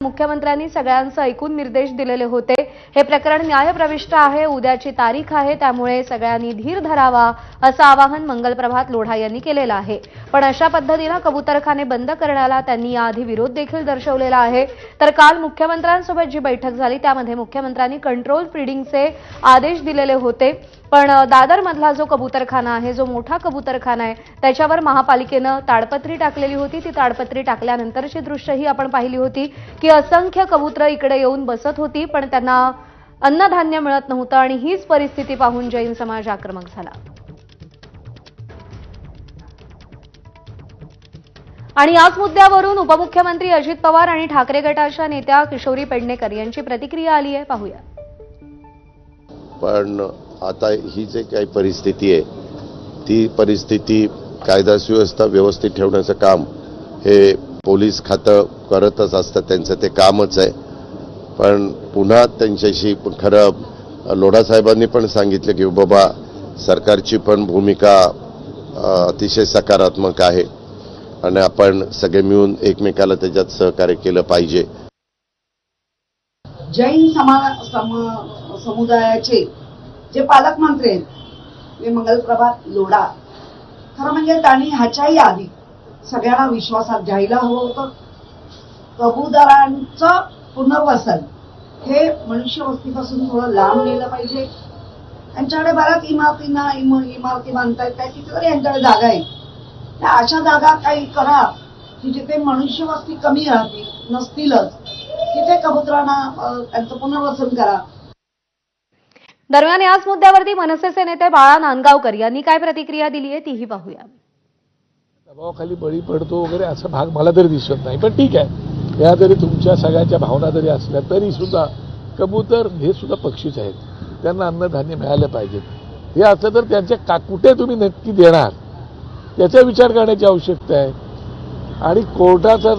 मुख्यमंत्र्यांनी सगळ्यांचं ऐकून निर्देश दिलेले होते। हे प्रकरण न्यायप्रविष्ट आहे, उद्याची तारीख आहे, त्यामुळे सगळ्यांनी धीर धरावा असं आवाहन मंगलप्रभात लोढा यांनी केलेलं आहे। पण अशा पद्धतीने कबूतरखाने बंद करण्याला त्यांनी याआधी विरोध देखील दर्शवलेला आहे। तर काल मुख्यमंत्र्यांसोबत जी बैठक झाली त्यामध्ये मुख्यमंत्र्यांनी कंट्रोल फीडिंगचे आदेश दिलेले होते। पण दादरमधला जो कबूतरखाना आहे, जो मोठा कबूतरखाना आहे, त्याच्यावर महापालिकेने ताडपत्री टाकलेली होती। ती ताडपत्री टाकल्यानंतरची दृश्यही आपण पाहिली होती की असंख्य कबूतर इकडे येऊन बसत होती, पण त्यांना अन्नधान्य मिळत नव्हतं आणि हीच परिस्थिती पाहून जैन समाज आक्रमक झाला। आणि याच मुद्द्यावरून उपमुख्यमंत्री अजित पवार आणि ठाकरे गटाच्या नेत्या किशोरी पेडणेकर यांची प्रतिक्रिया आली आहे, पाहूया। पण आता ही जे काही परिस्थिती आहे ती परिस्थिती कायदा सुव्यवस्था व्यवस्थित ठेवण्याचं काम हे पोलीस खातं करतच असतं, त्यांचं ते कामच आहे। पण पुन्हा त्यांच्याशी खरं लोढा साहेबांनी पण सांगितलं की बाबा सरकारची पण भूमिका अतिशय सकारात्मक आहे आणि आपण सगळे मिळून एकमेकाला त्याच्यात सहकार्य केलं पाहिजे। जैन समुदायाचे जे पालकमंत्री आहेत ते मंगलप्रभात लोढा, खरं म्हणजे त्यांनी ह्याच्याही आधी सगळ्यांना विश्वासात घ्यायला हवं होतं। कबुतरांचं पुनर्वसन हे मनुष्यवस्तीपासून थोडं लांब नेलं पाहिजे। त्यांच्याकडे बऱ्याच इमारती बांधतायत, काय तिथे यांच्याकडे जागा आहे, त्या अशा जागा काही करा की जिथे मनुष्यवस्ती कमी राहतील नसतीलच तिथे कबुतरांना त्यांचं पुनर्वसन करा। दरम्यान याच मुद्द्यावरती मनसेचे नेते बाळा नांदगावकर यांनी काय प्रतिक्रिया दिली आहे तीही पाहूया। दबावाखाली बळी पडतो वगैरे असा भाग मला तरी दिसत नाही, पण ठीक आहे, या जरी तुमच्या सगळ्याच्या भावना जरी असल्या तरी सुद्धा कबूतर हे सुद्धा पक्षीच आहेत, त्यांना अन्नधान्य मिळालं पाहिजे। हे असलं तर त्यांच्या कुठे तुम्ही नक्की देणार त्याचा विचार करण्याची आवश्यकता आहे। आणि कोर्टाचा